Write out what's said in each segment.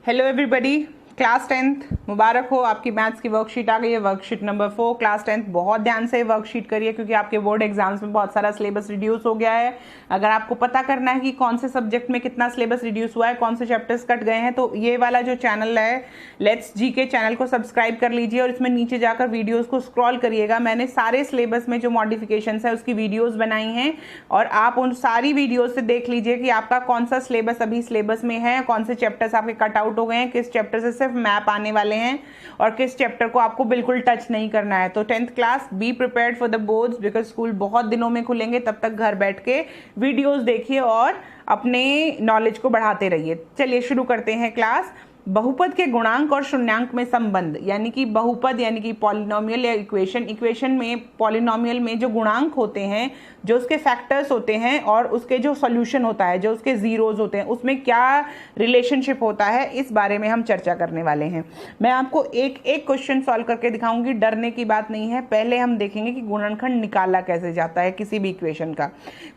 Hello everybody, class 10th मुबारक हो। आपकी maths की वर्कशीट आ गई है, वर्कशीट नंबर 4। क्लास 10th बहुत ध्यान से वर्कशीट करिए क्योंकि आपके बोर्ड एग्जाम्स में बहुत सारा सिलेबस रिड्यूस हो गया है। अगर आपको पता करना है कि कौन से सब्जेक्ट में कितना सिलेबस रिड्यूस हुआ है, कौन से चैप्टर्स कट गए हैं, तो ये वाला जो चैनल है लेट्स जी के चैनल को सब्सक्राइब कर लीजिए और इसमें नीचे जाकर वीडियोज़ को स्क्रॉल करिएगा। मैंने सारे सिलेबस में जो मॉडिफिकेशन है उसकी वीडियोज़ बनाई हैं और आप उन सारी वीडियोज़ से देख लीजिए कि आपका कौन सा सिलेबस अभी सिलेबस में है, कौन से चैप्टर्स आपके कट आउट हो गए हैं, किस चैप्टर से सिर्फ मैप आने वाले हैं और किस चैप्टर को आपको बिल्कुल टच नहीं करना है। तो 10th class be prepared for the boards because school बहुत दिनों में खुलेंगे, तब तक घर बैठ के वीडियोस देखिए और अपने नॉलेज को बढ़ाते रहिए। चलिए शुरू करते हैं क्लास। बहुपद के गुणांक और शून्यांक में संबंध, यानी कि बहुपद यानी कि पॉलिनोमियल या इक्वेशन में पॉलिनोमियल में जो गुणांक होते हैं, जो उसके फैक्टर्स होते हैं और उसके जो सॉल्यूशन होता है, जो उसके जीरोज होते हैं, उसमें क्या रिलेशनशिप होता है, इस बारे में हम चर्चा करने वाले हैं। मैं आपको एक एक क्वेश्चन सॉल्व करके दिखाऊंगी, डरने की बात नहीं है। पहले हम देखेंगे कि गुणनखंड निकाला कैसे जाता है किसी भी इक्वेशन का।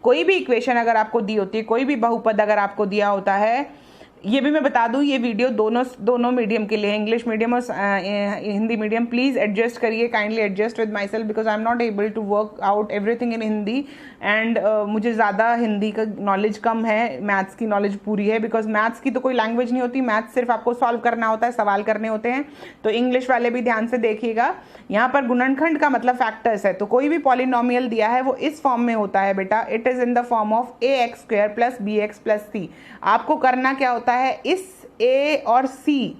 कोई भी इक्वेशन अगर आपको दी होती है, कोई भी बहुपद अगर आपको दिया होता है, ये भी मैं बता दूं, ये वीडियो दोनों मीडियम के लिए, इंग्लिश मीडियम और हिंदी मीडियम। प्लीज़ एडजस्ट करिए, kindly adjust with myself because I am not able to work out everything in Hindi and मुझे ज़्यादा हिंदी का नॉलेज कम है, मैथ्स की नॉलेज पूरी है बिकॉज मैथ्स की तो कोई लैंग्वेज नहीं होती, मैथ्स सिर्फ आपको सॉल्व करना होता है, सवाल करने होते हैं। तो इंग्लिश वाले भी ध्यान से देखिएगा। यहाँ पर गुणनखंड का मतलब फैक्टर्स है, तो कोई भी पॉलिनोमियल दिया है वो इस फॉर्म में होता है बेटा, it is in the form of ax² + bx + c। आपको करना क्या होता है, इस a और c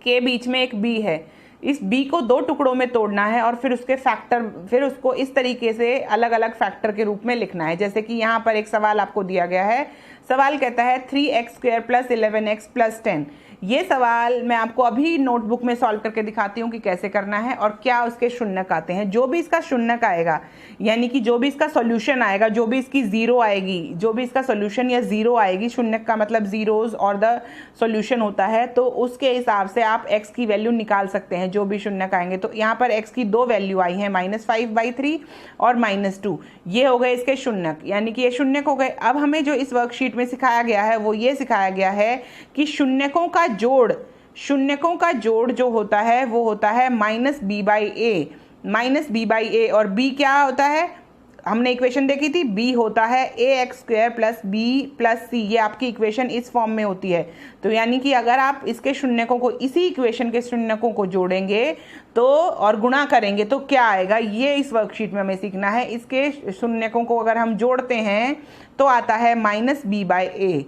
के बीच में एक b है, इस b को दो टुकड़ों में तोड़ना है और फिर उसके फैक्टर, फिर उसको इस तरीके से अलग अलग फैक्टर के रूप में लिखना है। जैसे कि यहाँ पर एक सवाल आपको दिया गया है, सवाल कहता है 3x² + 11x + 10। ये सवाल मैं आपको अभी नोटबुक में सॉल्व करके दिखाती हूँ कि कैसे करना है और क्या उसके शून्यक आते हैं। जो भी इसका शून्यक आएगा, यानी कि जो भी इसका सॉल्यूशन आएगा, जो भी इसकी जीरो आएगी, जो भी इसका सॉल्यूशन या जीरो आएगी, शून्यक का मतलब जीरोज और द सॉल्यूशन होता है, तो उसके हिसाब से आप x की वैल्यू निकाल सकते हैं जो भी शून्यक आएंगे। तो यहाँ पर x की दो वैल्यू आई हैं, -5/3 और -2। ये हो गए इसके शून्यक, यानी कि ये शून्यक हो गए। अब हमें जो इस वर्कशीट में सिखाया गया है वो ये सिखाया गया है कि शून्यकों का जोड़ जो होता है वो होता है -b/a, -b/a। और b क्या होता है, हमने इक्वेशन देखी थी, b होता है ax² + b + c। ये आपकी इक्वेशन इस फॉर्म में होती है। तो यानी कि अगर आप इसके शून्यकों को, इसी इक्वेशन के शून्यकों को जोड़ेंगे तो और गुणा करेंगे तो क्या आएगा, ये इस वर्कशीट में हमें सीखना है। इसके शून्यकों को अगर हम जोड़ते हैं तो आता है -b/a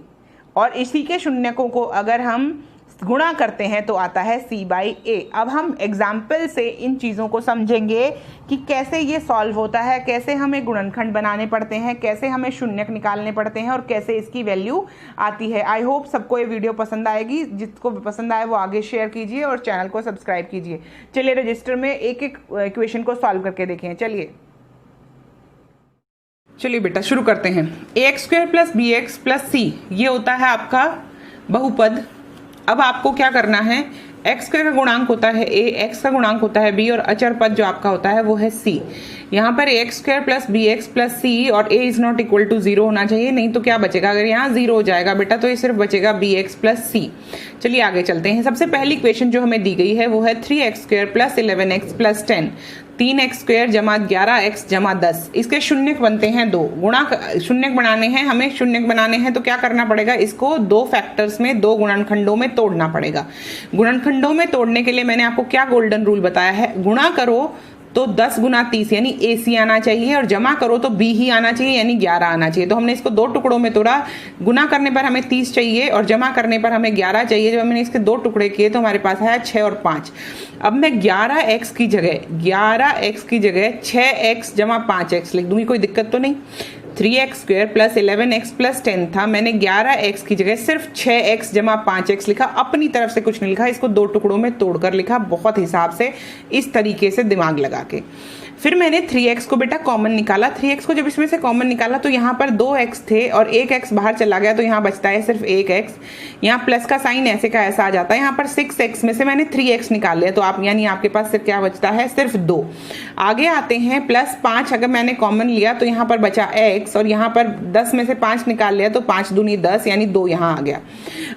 और इसी के शून्यकों को अगर हम गुणा करते हैं तो आता है c/a। अब हम एग्जाम्पल से इन चीज़ों को समझेंगे कि कैसे ये सॉल्व होता है, कैसे हमें गुणनखंड बनाने पड़ते हैं, कैसे हमें शून्यक निकालने पड़ते हैं और कैसे इसकी वैल्यू आती है। आई होप सबको ये वीडियो पसंद आएगी। जिसको भी पसंद आए वो आगे शेयर कीजिए और चैनल को सब्सक्राइब कीजिए। चलिए रजिस्टर में एक एक इक्वेशन को सॉल्व करके देखें। चलिए बेटा शुरू करते हैं। ax² + bx + c ये होता है आपका बहुपद। अब आपको क्या करना है, x का गुणांक होता है a, x का गुणांक होता है b और अचर पद जो आपका होता है वो है c। यहाँ पर ax² + bx + c और a is not equal to 0 होना चाहिए, नहीं तो क्या बचेगा, अगर यहाँ 0 हो जाएगा बेटा तो ये सिर्फ बचेगा bx + c। चलिए आगे चलते हैं। सबसे पहली इक्वेशन जो हमें दी गई है वो है 3x² + 11x + 10, 3x² = 11x = 10। इसके शून्यक बनते हैं दो, शून्यक बनाने हैं हमें, शून्यक बनाने हैं तो क्या करना पड़ेगा, इसको दो फैक्टर्स में, दो गुणनखंडों में तोड़ना पड़ेगा। गुणनखंडों में तोड़ने के लिए मैंने आपको क्या गोल्डन रूल बताया है, गुणा करो तो 10 × 30 यानी AC आना चाहिए और जमा करो तो B ही आना चाहिए यानी 11 आना चाहिए। तो हमने इसको दो टुकड़ों में तोड़ा, गुना करने पर हमें 30 चाहिए और जमा करने पर हमें 11 चाहिए। जब हमने इसके दो टुकड़े किए तो हमारे पास आया 6 और 5। अब मैं 11x की जगह 6x + 5x लिख दूंगी, कोई दिक्कत तो नहीं। 3x² + 11x + 10 था, मैंने 11x की जगह सिर्फ 6x + 5x लिखा, अपनी तरफ से कुछ नहीं लिखा, इसको दो टुकड़ों में तोड़कर लिखा, बहुत हिसाब से, इस तरीके से दिमाग लगा के। फिर मैंने 3x को बेटा कॉमन निकाला। 3x को जब इसमें से कॉमन निकाला तो यहाँ पर 2x थे और 1x बाहर चला गया, तो यहाँ बचता है सिर्फ 1x। यहाँ प्लस का साइन ऐसे का ऐसा आ जाता है। यहाँ पर 6x में से मैंने 3x निकाल लिया, तो आप यानी आपके पास सिर्फ क्या बचता है, सिर्फ 2। आगे आते हैं +5 अगर मैंने कॉमन लिया तो यहाँ पर बचा x, और यहाँ पर 10 में से 5 निकाल लिया तो 5 दूनी 10 यानी 2 यहाँ आ गया।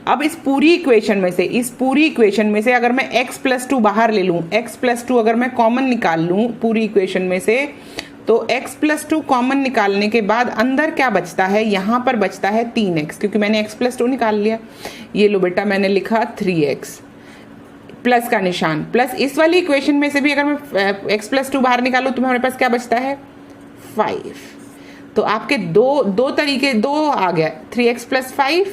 अब इस पूरी इक्वेशन में से अगर मैं x+2 बाहर ले लूँ, x+2 अगर मैं कॉमन निकाल लूँ पूरी इक्वेशन में से, तो x+2 कॉमन निकालने के बाद अंदर क्या बचता है, यहाँ पर बचता है 3x, क्योंकि मैंने x+2 निकाल लिया। ये लो बेटा मैंने लिखा 3x प्लस का निशान, प्लस इस वाली इक्वेशन में से भी अगर मैं x+2 बाहर निकालूँ तो हमारे पास क्या बचता है 5। तो आपके दो तरीके आ गया, 3x + 5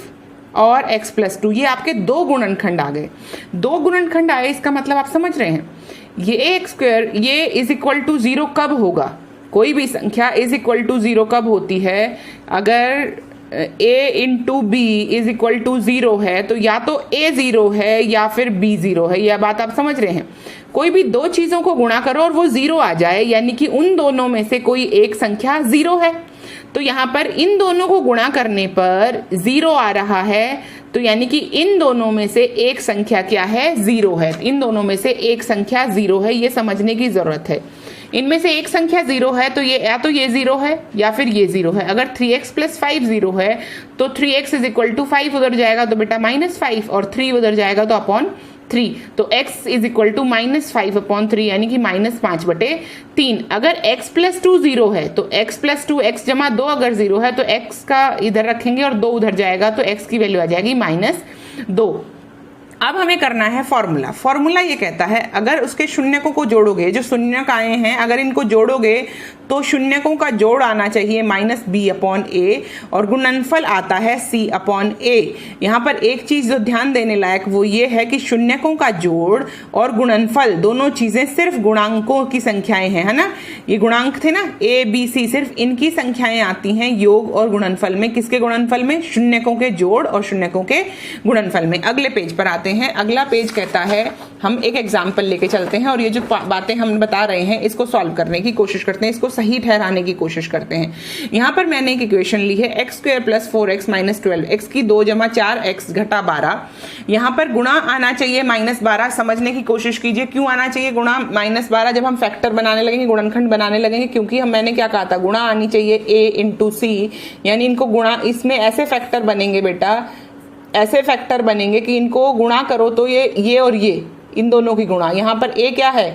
और x+2, ये आपके 2 गुणनखंड आ गए। 2 गुणनखंड आए, इसका मतलब आप समझ रहे हैं ये x² ये = 0 कब होगा, कोई भी संख्या = 0 कब होती है, अगर a × b = 0 है तो या तो a 0 है या फिर b 0 है। यह बात आप समझ रहे हैं। कोई भी 2 चीजों को गुणा करो और वो 0 आ जाए, यानी कि उन दोनों में से कोई एक संख्या 0 है। तो यहाँ पर इन दोनों को गुणा करने पर 0 आ रहा है, तो यानी कि इन दोनों में से एक संख्या क्या है, 0 है। इन दोनों में से एक संख्या 0 है, ये समझने की जरूरत है। इनमें से एक संख्या 0 है तो ये या तो ये 0 है या फिर ये 0 है। अगर 3x + 5 0 है तो 3x = 5 उधर जाएगा तो बेटा -5, और 3 उधर जाएगा तो अपॉन 3, तो x = -5/3 यानी कि -5/3। अगर x+2 0 है तो x+2 x + 2 अगर 0 है तो x का इधर रखेंगे और 2 उधर जाएगा तो x की वैल्यू आ जाएगी -2। अब हमें करना है फॉर्मूला ये कहता है अगर उसके शून्यकों को जोड़ोगे, जो शून्यक आए हैं अगर इनको जोड़ोगे तो शून्यकों का जोड़ आना चाहिए -b/a और गुणनफल आता है c/a। यहाँ पर एक चीज जो ध्यान देने लायक वो ये है कि शून्यकों का जोड़ और गुणनफल दोनों चीजें सिर्फ गुणांकों की संख्याएं हैं, है ना। ये गुणांक थे ना a b c, सिर्फ इनकी संख्याएं आती हैं योग और गुणनफल में। किसके गुणनफल में, शून्यकों के जोड़ और शून्यकों के गुणनफल में। अगले पेज पर आते हैं। अगला पेज कहता है हम एक एग्जाम्पल लेके चलते हैं और ये जो बातें हम बता रहे हैं इसको सॉल्व करने की कोशिश करते हैं, इसको सही ठहराने की कोशिश करते हैं। यहाँ पर मैंने एक इक्वेशन ली है x² + 4x - 12, x की 2 + 4 x - 12। यहाँ पर गुणा आना चाहिए -12। समझने की कोशिश कीजिए क्यों आना चाहिए गुणा -12। जब हम फैक्टर बनाने लगेंगे, गुणनखंड बनाने लगेंगे, क्योंकि मैंने क्या कहा था, गुणा आनी चाहिए a × c, यानी इनको गुणा, इसमें ऐसे फैक्टर बनेंगे बेटा, ऐसे फैक्टर बनेंगे कि इनको गुणा करो तो ये और ये इन दोनों की गुणा। यहाँ पर a क्या है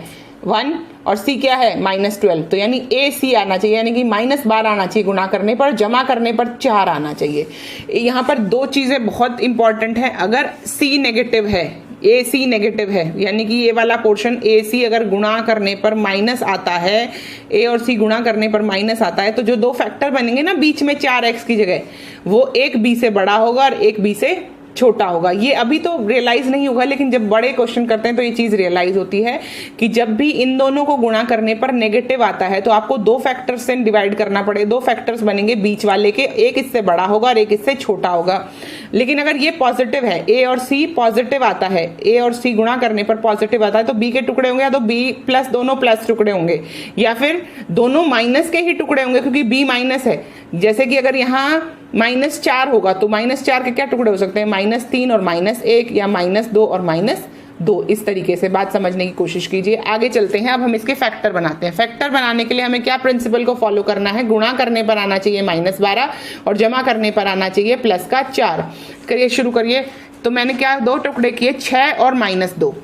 1 और c क्या है -12, तो यानी ac आना चाहिए, यानी कि -12 आना चाहिए गुणा करने पर, जमा करने पर 4 आना चाहिए। यहाँ पर 2 चीजें बहुत इंपॉर्टेंट है। अगर c नेगेटिव है, ac नेगेटिव है, यानी कि ये वाला पोर्शन ac अगर गुणा करने पर माइनस आता है, a और c गुणा करने पर माइनस आता है, तो जो 2 फैक्टर बनेंगे ना बीच में 4x की जगह, वो एक b से बड़ा होगा और एक b से छोटा होगा। ये अभी तो रियलाइज नहीं होगा, लेकिन जब बड़े क्वेश्चन करते हैं तो ये चीज रियलाइज होती है कि जब भी इन दोनों को गुणा करने पर नेगेटिव आता है तो आपको 2 फैक्टर्स से डिवाइड करना पड़े। 2 फैक्टर्स बनेंगे बीच वाले के, एक इससे बड़ा होगा और एक इससे छोटा होगा। लेकिन अगर ये पॉजिटिव है, a और c पॉजिटिव आता है, a और c गुणा करने पर पॉजिटिव आता है, तो b के टुकड़े होंगे या तो b प्लस दोनों प्लस टुकड़े होंगे, या फिर दोनों माइनस के ही टुकड़े होंगे, क्योंकि b माइनस है। जैसे कि अगर यहाँ -4 होगा तो -4 के क्या टुकड़े हो सकते हैं, -3 और -1, या -2 और -2। इस तरीके से बात समझने की कोशिश कीजिए। आगे चलते हैं। अब हम इसके फैक्टर बनाते हैं। फैक्टर बनाने के लिए हमें क्या प्रिंसिपल को फॉलो करना है, गुणा करने पर आना चाहिए -12 और जमा करने पर आना चाहिए +4। करिए, शुरू करिए। तो मैंने क्या 2 टुकड़े किए, 6 और -2।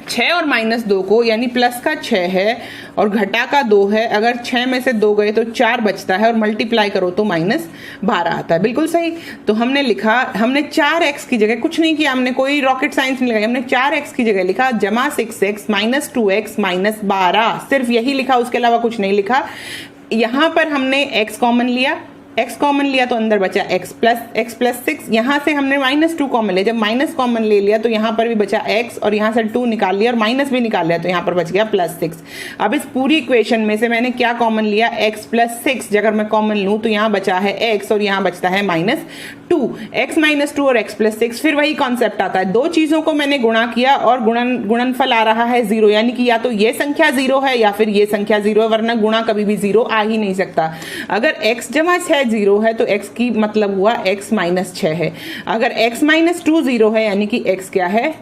6 और -2 को, यानी प्लस का 6 है और घटा का 2 है, अगर 6 में से 2 गए तो 4 बचता है और मल्टीप्लाई करो तो -12 आता है। बिल्कुल सही। तो हमने लिखा, हमने 4x की जगह कुछ नहीं किया, हमने कोई रॉकेट साइंस नहीं लगाई, हमने 4x की जगह लिखा जमा 6x - 2x - 12, सिर्फ यही लिखा, उसके अलावा कुछ नहीं लिखा। यहाँ पर हमने x कॉमन लिया, x कॉमन लिया तो अंदर बचा x प्लस 6। यहाँ से हमने -2 कॉमन लिया, जब माइनस कॉमन ले लिया तो यहाँ पर भी बचा x और यहाँ से 2 निकाल लिया और माइनस भी निकाल लिया तो यहाँ पर बच गया +6। अब इस पूरी इक्वेशन में से मैंने क्या कॉमन लिया, x प्लस 6। अगर मैं कॉमन लूँ तो यहाँ बचा है x और यहाँ बचता है -2। x -2 और x प्लस 6, फिर वही कॉन्सेप्ट आता है, दो चीजों को मैंने गुणा किया और गुणनफल आ रहा है 0, यानी कि या तो ये संख्या 0 है या फिर ये संख्या 0 है, वरना गुणा कभी भी 0 आ ही नहीं सकता। अगर x जमा 6 0 है तो x की मतलब हुआ x माइनस 6 है। अगर x माइनस 2 0 है यानी कि x क्या है,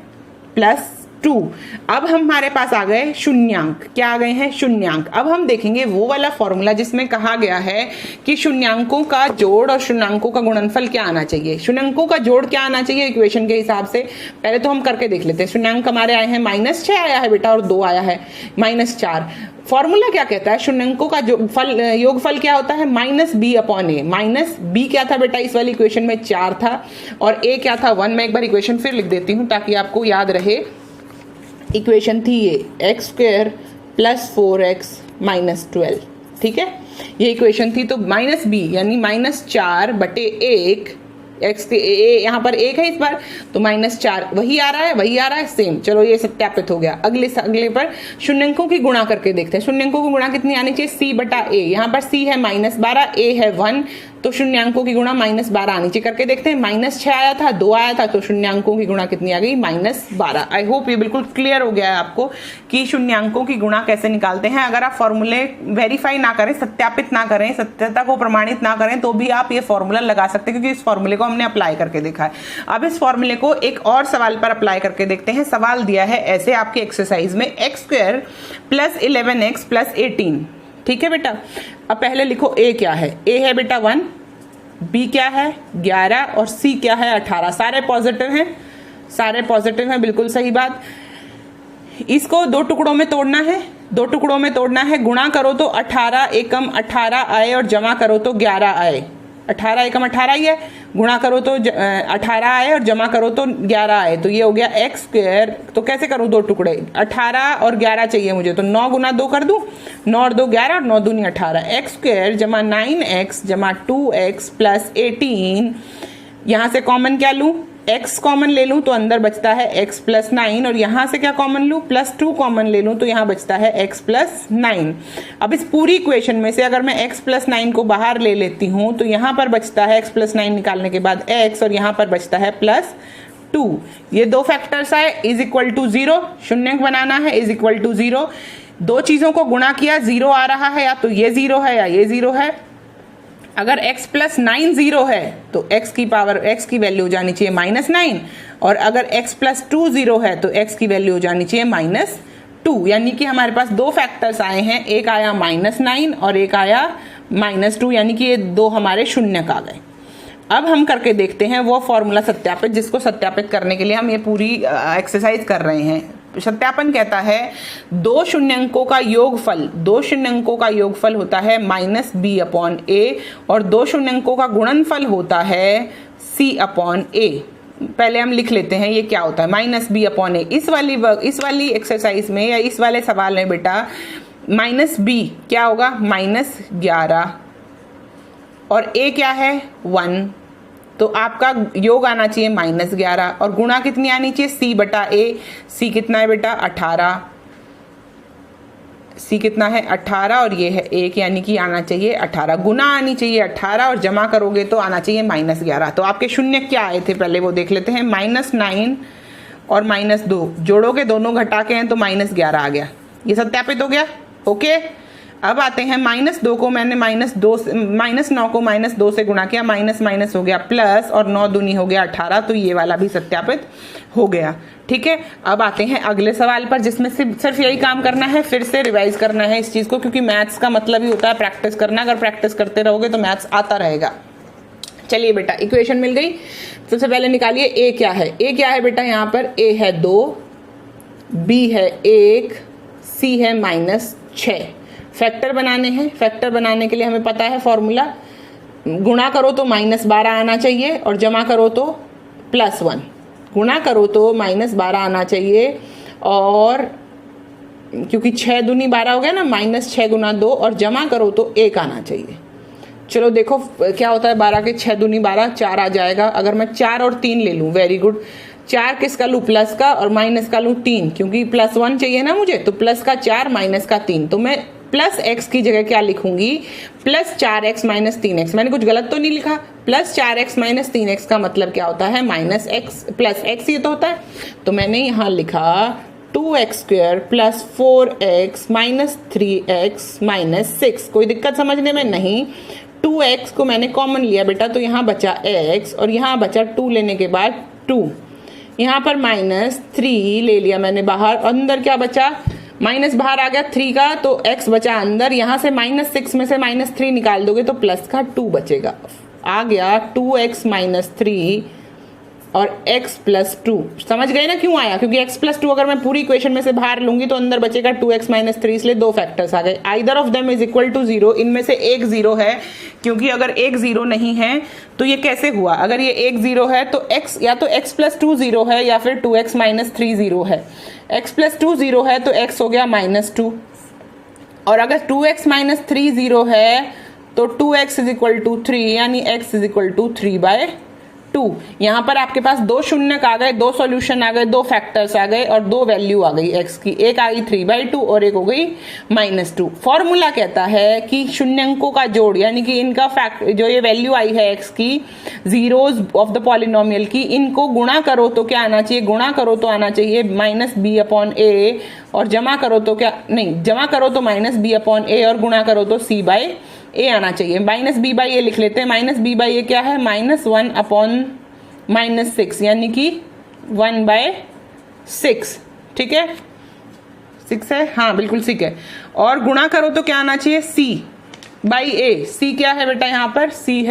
+2। अब हमारे पास आ गए शून्यांक, क्या आ गए हैं, शून्यांक। अब हम देखेंगे वो वाला फॉर्मूला जिसमें कहा गया है कि शून्यांकों का जोड़ और शून्यांकों का गुणनफल क्या आना चाहिए। शून्यांकों का जोड़ क्या आना चाहिए इक्वेशन के हिसाब से, पहले तो हम करके देख लेते हैं। शून्यांक हमारे आए हैं -6 आया है बेटा और 2 आया है -4। फॉर्मूला क्या कहता है, शून्यांकों का योगफल क्या होता है, -b/a। -b क्या था बेटा इस वाली इक्वेशन में, 4 था और a क्या था, 1। मैं एक बार इक्वेशन फिर लिख देती हूँ ताकि आपको याद रहे। इक्वेशन थी ये x² + 4x - 12, ठीक है, ये इक्वेशन थी। तो -b यानी -4/1, x के यहाँ पर 1 है इस बार तो -4 वही आ रहा है सेम। चलो ये सत्यापित हो गया। अगले पर शून्यांकों की गुणा करके देखते हैं। शून्यांकों की गुणा कितनी आनी चाहिए, c/a। यहाँ पर c है -12, a है 1, तो शून्यांकों की गुणा -12 आनी चाहिए। करके देखते हैं, -6 आया था, 2 आया था, तो शून्यांकों की गुणा कितनी आ गई, -12। आई होप ये बिल्कुल क्लियर हो गया है आपको कि शून्यांकों की गुणा कैसे निकालते हैं। अगर आप फॉर्मूले वेरीफाई ना करें, सत्यापित ना करें, सत्यता को प्रमाणित ना करें तो भी आप ये फॉर्मूला लगा सकते हैं, क्योंकि इस फॉर्मूले को हमने अप्लाई करके देखा है। अब इस फॉर्मूले को एक और सवाल पर अप्लाई करके देखते हैं। सवाल दिया है ऐसे आपके एक्सरसाइज में, x² + 11x + 18, ठीक है बेटा। अब पहले लिखो a क्या है, a है बेटा 1, b क्या है 11 और c क्या है 18। सारे पॉजिटिव हैं, बिल्कुल सही बात। इसको 2 टुकड़ों में तोड़ना है, गुणा करो तो 18 एकम 18 आए और जमा करो तो 11 आए। 18 एकम 18 ही है, गुणा करो तो 18 आए और जमा करो तो 11 आए, तो ये हो गया x²। तो कैसे करूं, 2 टुकड़े, 18 और 11 चाहिए मुझे, तो 9 × 2 कर दूं, 9 और 2 11 और 9 दूनी 18। x² = 9x = 2x + 18। यहाँ से कॉमन क्या लूं, x कॉमन ले लूं तो अंदर बचता है x + 9 और यहाँ से क्या कॉमन लूं, +2 कॉमन ले लूं तो यहाँ बचता है x + 9। अब इस पूरी इक्वेशन में से अगर मैं x + 9 को बाहर ले लेती हूँ तो यहाँ पर बचता है x + 9 निकालने के बाद x और यहाँ पर बचता है +2। ये 2 फैक्टर्स आए, = 0, शून्यक बनाना है, = 0। 2 चीजों को गुणा किया, 0 आ रहा है, या तो ये 0 है या ये 0 है। अगर x + 9 0 है तो x की वैल्यू हो जानी चाहिए -9, और अगर x + 2 0 है तो x की वैल्यू हो जानी चाहिए -2। यानी कि हमारे पास 2 फैक्टर्स आए हैं, एक आया -9 और एक आया -2, यानी कि ये 2 हमारे शून्यक आ गए। अब हम करके देखते हैं वो फॉर्मूला सत्यापित, जिसको सत्यापित करने के लिए हम ये पूरी एक्सरसाइज कर रहे हैं। सत्यापन कहता है 2 शून्यंकों का योगफल होता है -b/a और 2 शून्यंकों का गुणनफल होता है c/a। पहले हम लिख लेते हैं ये क्या होता है, -b/a। इस वाली एक्सरसाइज में या इस वाले सवाल में बेटा -b क्या होगा, -11 और a क्या है 1, तो आपका योग आना चाहिए -11 और गुणा कितनी आनी चाहिए, c/a। c कितना है बेटा 18, c कितना है 18 और ये है 1, यानी कि आना चाहिए 18। गुना आनी चाहिए 18 और जमा करोगे तो आना चाहिए -11। तो आपके शून्य क्या आए थे पहले वो देख लेते हैं, -9 और -2 जोड़ोगे, दोनों घटा के हैं तो -11 आ गया। ये सत्यापित हो गया, ओके। अब आते हैं -2 को मैंने -9 को -2 से गुणा किया, माइनस हो गया प्लस और 9 दूनी हो गया 18, तो ये वाला भी सत्यापित हो गया, ठीक है। अब आते हैं अगले सवाल पर, जिसमें सिर्फ यही काम करना है, फिर से रिवाइज करना है इस चीज को, क्योंकि मैथ्स का मतलब ही होता है प्रैक्टिस करना। अगर प्रैक्टिस करते रहोगे तो मैथ्स आता रहेगा। चलिए बेटा, इक्वेशन मिल गई। सबसे पहले निकालिए a क्या है। a क्या है बेटा, यहाँ पर a है 2, b है 1, c है -6। फैक्टर बनाने हैं, फैक्टर बनाने के लिए हमें पता है फॉर्मूला, गुणा करो तो -12 आना चाहिए और जमा करो तो +1। गुणा करो तो -12 आना चाहिए और क्योंकि 6 दूनी 12 हो गया ना, -6 × 2 और जमा करो तो 1 आना चाहिए। चलो देखो क्या होता है, 12 के 6 दूनी 12, 4 आ जाएगा। अगर मैं 4 और 3 ले लूं, वेरी गुड, 4 किसका लूं, प्लस का, और माइनस का लूं 3, क्योंकि +1 चाहिए ना मुझे, तो प्लस का 4 माइनस का 3, तो मैं प्लस x की जगह क्या लिखूंगी, +4x - 3x। मैंने कुछ गलत तो नहीं लिखा, +4x - 3x का मतलब क्या होता है, -x + x ये तो होता है। तो मैंने यहाँ लिखा 2x² + 4x - 3x - 6। कोई दिक्कत समझने में नहीं। 2x को मैंने कॉमन लिया बेटा, तो यहाँ बचा x और यहाँ बचा 2 लेने के बाद 2, यहाँ पर -3 ले लिया मैंने बाहर, अंदर क्या बचा, माइनस बाहर आ गया 3 का, तो x बचा अंदर। यहाँ से -6 में से -3 निकाल दोगे तो प्लस का 2 बचेगा, आ गया 2x - 3 और x + 2। समझ गए ना क्यों आया, क्योंकि x + 2 अगर मैं पूरी इक्वेशन में से बाहर लूंगी तो अंदर बचेगा 2x - 3, इसलिए 2 फैक्टर्स आ गए। Either of them is equal to 0, इनमें से एक 0 है, क्योंकि अगर एक 0 नहीं है तो ये कैसे हुआ, अगर ये एक 0 है तो x या तो x + 2 0 है या फिर 2x - 3 0 है। x + 2 0 है तो x हो गया -2, और अगर 2x - 3 0 है तो 2x = 3, यानी x = 3/2। यहाँ पर आपके पास 2 शून्यक आ गए, 2 सॉल्यूशन आ गए, 2 फैक्टर्स आ गए और 2 वैल्यू आ गई x की, एक आई 3/2 और एक हो गई -2। फॉर्मूला कहता है कि शून्यंकों का जोड़, यानी कि इनका फैक्ट जो ये वैल्यू आई है x की, जीरोज ऑफ द पॉलिनोमियल की, इनको गुणा करो तो क्या आना चाहिए, गुणा करो तो आना चाहिए -b/a, और जमा करो तो क्या, नहीं, जमा करो तो -b/a और गुणा करो तो c/a आना चाहिए। -b/a लिख लेते हैं। -b/a क्या है, -1/-6, यानी कि 1/6। ठीक है, 6 है, हाँ बिल्कुल 6 है। और गुणा करो तो क्या आना चाहिए, c/a। c क्या है बेटा, यहाँ पर c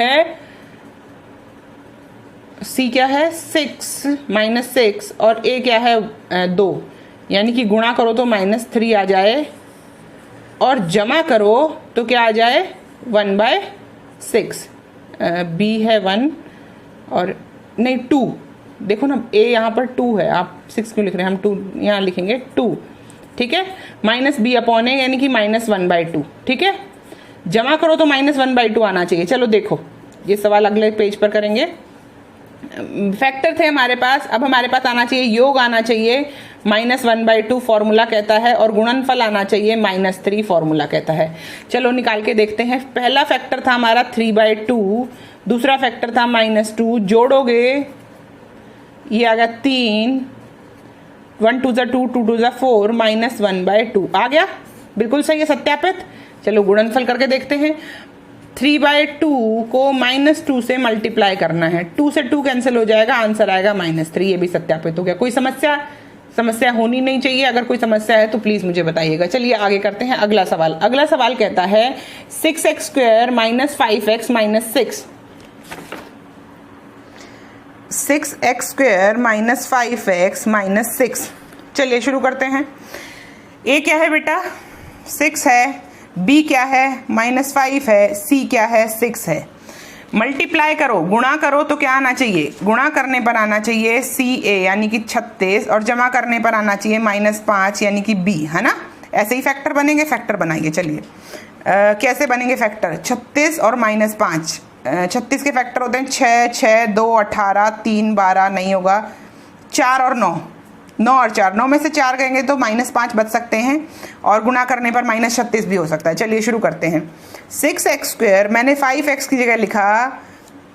क्या है 6 -6, और a क्या है 2, यानी कि गुणा करो तो -3 आ जाए और जमा करो तो क्या आ जाए 1/6। b है 1 और नहीं 2, देखो ना a यहाँ पर 2 है, आप 6 क्यों लिख रहे हैं, हम 2 यहाँ लिखेंगे 2। ठीक है, -b/a यानी कि -1/2। ठीक है, जमा करो तो -1/2 आना चाहिए। चलो देखो ये सवाल अगले पेज पर करेंगे। फैक्टर थे हमारे पास, अब हमारे पास आना चाहिए योग, आना चाहिए -1/2 फॉर्मूला कहता है, और गुणनफल आना चाहिए -3 फॉर्मूला कहता है। चलो निकाल के देखते हैं। पहला फैक्टर था हमारा 3/2, दूसरा फैक्टर था -2, जोड़ोगे ये आ गया 3, 1 2 2 2 2 4 -1/2 आ गया, बिल्कुल सही है, सत्यापित। चलो गुणनफल करके देखते हैं। 3/2 को -2 से मल्टीप्लाई करना है, 2 से 2 कैंसिल हो जाएगा, आंसर आएगा -3, ये भी सत्यापित हो गया। कोई समस्या होनी नहीं चाहिए, अगर कोई समस्या है तो प्लीज मुझे बताइएगा। चलिए आगे करते हैं अगला सवाल। अगला सवाल कहता है 6x² - 5x - 6। 6x² - 5x - 6। चलिए शुरू करते हैं। a क्या है बेटा, 6 है, b क्या है, -5 है, c क्या है, 6 है। मल्टीप्लाई करो, गुणा करो तो क्या आना चाहिए, गुणा करने पर आना चाहिए CA यानी कि 36, और जमा करने पर आना चाहिए -5 यानी कि B, है ना। ऐसे ही फैक्टर बनेंगे, फैक्टर बनाइए। चलिए कैसे बनेंगे फैक्टर, 36 और -5, 36 के फैक्टर होते हैं 6, 6 2 18, 3 12, नहीं होगा, 4 और 9, 9 और 4, 9 में से 4 कहेंगे तो -5 बच सकते हैं, और गुणा करने पर -36 भी हो सकता है। चलिए शुरू करते हैं। 6x², मैंने 5x की जगह लिखा,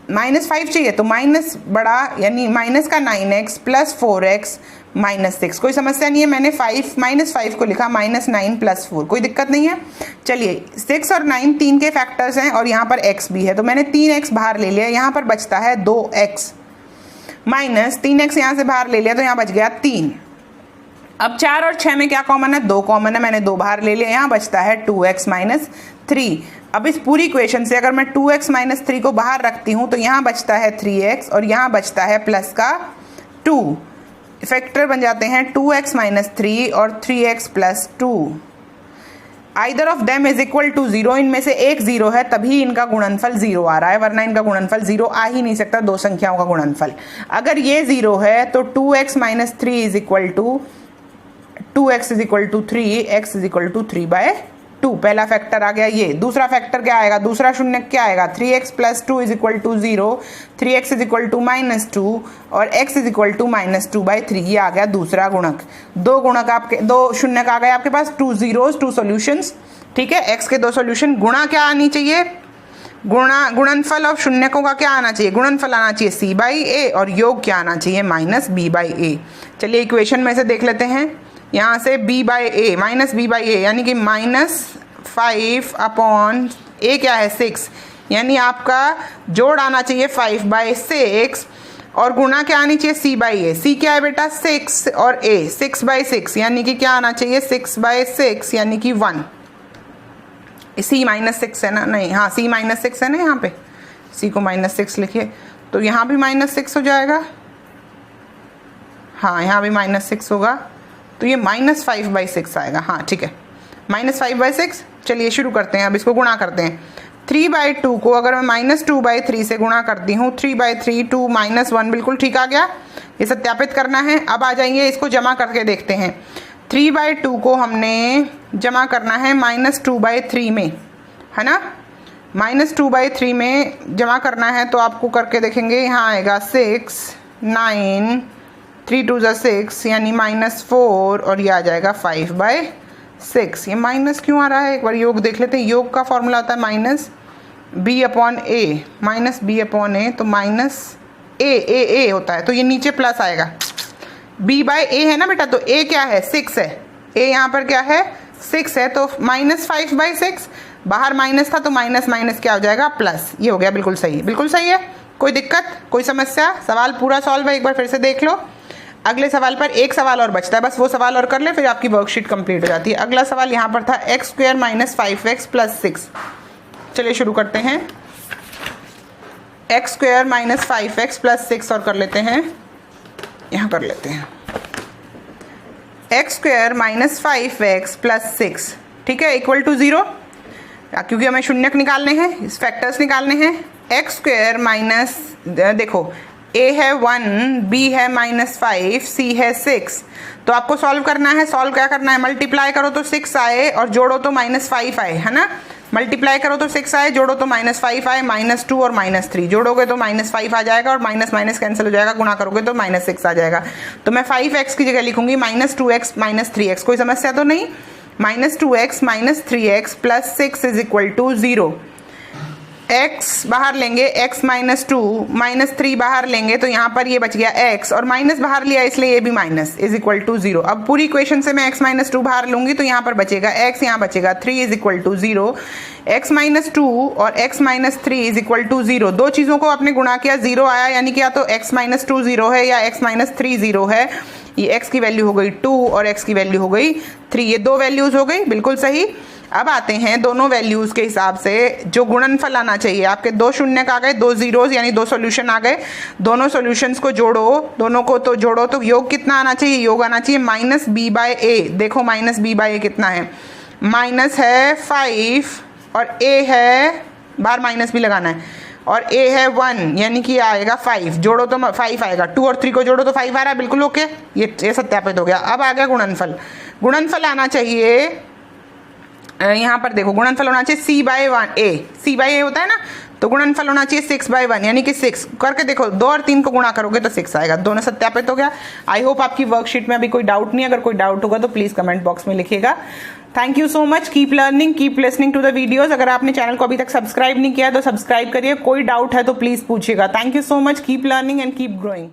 -5 चाहिए तो माइनस बड़ा, यानी माइनस का 9x + 4x - 6। कोई समस्या नहीं है, मैंने -5 को लिखा -9 + 4, कोई दिक्कत नहीं है। चलिए 6 और 9 3 के फैक्टर्स हैं, और यहाँ पर x भी है, तो मैंने 3x बाहर ले लिया, यहाँ पर बचता है 2x, माइनस 3x यहाँ से बाहर ले लिया तो यहाँ बच गया 3। अब 4 और 6 में क्या कॉमन है, 2 कॉमन है, मैंने 2 बाहर ले लिया, यहाँ बचता है 2x - 3। अब इस पूरी इक्वेशन से अगर मैं 2x - 3 को बाहर रखती हूँ तो यहाँ बचता है 3x, और यहाँ बचता है प्लस का 2। फैक्टर बन जाते हैं 2x - 3 और 3x + 2। Either of them is equal to 0, इनमें से एक 0 है, तभी इनका गुणनफल 0 आ रहा है, वरना इनका गुणनफल 0 आ ही नहीं सकता, दो संख्याओं का गुणनफल। अगर ये 0 है तो 2x - 3 is equal to 2x = 3, x = 3/2। 2, पहला फैक्टर आ गया ये। दूसरा फैक्टर क्या आएगा, दूसरा शून्य क्या आएगा, 3x plus 2 is equal to 0, 3x is equal to -2 और x इज इक्वल टू -2/3। ये आ गया दूसरा गुणक। दो गुणक आपके, दो शून्यक आ गए आपके पास, 2 zeros 2 सॉल्यूशंस। ठीक है, x के 2 सॉल्यूशन। गुणा क्या आनी चाहिए, गुणनफल ऑफ शून्यकों का क्या आना चाहिए, गुणनफल आना चाहिए c/a और योग क्या आना चाहिए -b/a। चलिए इक्वेशन में से देख लेते हैं। यहाँ से b/a -b/a यानी कि -5/a क्या है 6, यानी आपका जोड़ आना चाहिए 5/6 और गुणा क्या आनी चाहिए c/a। c क्या है बेटा 6 और a 6/6 यानी कि क्या आना चाहिए 6/6 यानी कि 1। c -6 है ना, नहीं हाँ c -6 है ना, यहाँ पे c को -6 लिखिए तो यहाँ भी -6 हो जाएगा। हाँ यहाँ भी -6 होगा तो ये -5/6 आएगा। हाँ ठीक है, -5/6। चलिए शुरू करते हैं, अब इसको गुणा करते हैं। 3/2 को अगर मैं -2/3 से गुणा करती हूँ, 3/3 2 -1 बिल्कुल ठीक आ गया। ये सत्यापित करना है। अब आ जाएंगे इसको जमा करके देखते हैं। 3/2 को हमने जमा करना है -2/3 में, है ना, -2/3 में जमा करना है तो आपको करके देखेंगे। यहाँ आएगा 6 9 3 2 6 यानी -4 और ये आ जाएगा 5/6। ये माइनस क्यों आ रहा है, एक बार योग देख लेते हैं। योग का फॉर्मूला आता है -b/a, -b/a तो -a होता है तो ये नीचे प्लस आएगा। b/a है ना बेटा, तो a क्या है 6 है, a यहाँ पर क्या है 6 है तो -5/6, बाहर माइनस था तो माइनस माइनस क्या हो जाएगा प्लस। ये हो गया, बिल्कुल सही, बिल्कुल सही है। कोई दिक्कत, कोई समस्या, सवाल पूरा सॉल्व है, एक बार फिर से देख लो। अगले सवाल पर एक सवाल और बचता है, बस वो सवाल और कर ले फिर आपकी वर्कशीट कंप्लीट हो जाती है। अगला सवाल यहाँ पर था x² - 5x + 6। चलिए शुरू करते हैं। x² - 5x + 6 और कर लेते हैं, यहाँ कर लेते हैं x² - 5x + 6, ठीक है, इक्वल टू 0, क्योंकि हमें शून्यक निकालने हैं, फैक्टर्स निकालने हैं। x² माइनस, देखो a है 1, b है -5, c है 6, तो आपको सॉल्व करना है। सॉल्व क्या करना है, मल्टीप्लाई करो तो 6 आए और जोड़ो तो -5 आए, है ना। मल्टीप्लाई करो तो 6 आए, जोड़ो तो -5 आए, -2 और -3 जोड़ोगे तो -5 आ जाएगा और माइनस माइनस कैंसिल हो जाएगा, गुणा करोगे तो -6 आ जाएगा। तो मैं 5x की जगह लिखूंगी -2x - 3x। कोई समस्या तो नहीं। -2x - 3x + 6 is equal to 0। x बाहर लेंगे, x -2 -3 बाहर लेंगे तो यहाँ पर ये बच गया x और माइनस बाहर लिया इसलिए ये भी माइनस, इज इक्वल टू 0। अब पूरी इक्वेशन से मैं x -2 बाहर लूंगी तो यहाँ पर बचेगा x, यहाँ बचेगा 3 इज इक्वल टू 0। x -2 और x -3 इज इक्वल टू 0। दो चीज़ों को आपने गुणा किया, 0 आया, यानी कि या तो x -2 0 है या x -3 0 है। ये x की वैल्यू हो गई 2 और x की वैल्यू हो गई 3, ये दो वैल्यूज हो गई, बिल्कुल सही। अब आते हैं दोनों वैल्यूज के हिसाब से जो गुणनफल आना चाहिए। आपके दो शून्यक आ गए, 2 zeros यानी 2 सॉल्यूशन आ गए। दोनों सॉल्यूशंस को जोड़ो, दोनों को तो जोड़ो तो योग कितना आना चाहिए, योग आना चाहिए -b/a। देखो -b/a कितना है, माइनस है 5 और a है, बाहर माइनस भी लगाना है, और a है 1 यानी कि आएगा 5, जोड़ो तो 5 आएगा। 2 और 3 को जोड़ो तो 5 आ रहा है, बिल्कुल ओके, ये सत्यापित हो गया। अब आ गया गुणनफल। गुणनफल आना चाहिए, यहाँ पर देखो गुणनफल होना चाहिए c/1a, c/a होता है ना, तो गुणनफल होना चाहिए 6/1 यानी कि 6 करके देखो, 2 और 3 को गुणा करोगे तो 6 आएगा। दोनों सत्यापित हो गया। आई होप आपकी वर्कशीट में अभी कोई डाउट नहीं है, अगर कोई डाउट होगा तो प्लीज कमेंट बॉक्स में लिखिएगा। Thank you so much, keep learning, keep listening to the videos. अगर आपने चैनल को अभी तक सब्सक्राइब नहीं किया तो सब्सक्राइब करिए, कोई डाउट है तो प्लीज पूछिएगा। Thank you so much, keep learning and keep growing.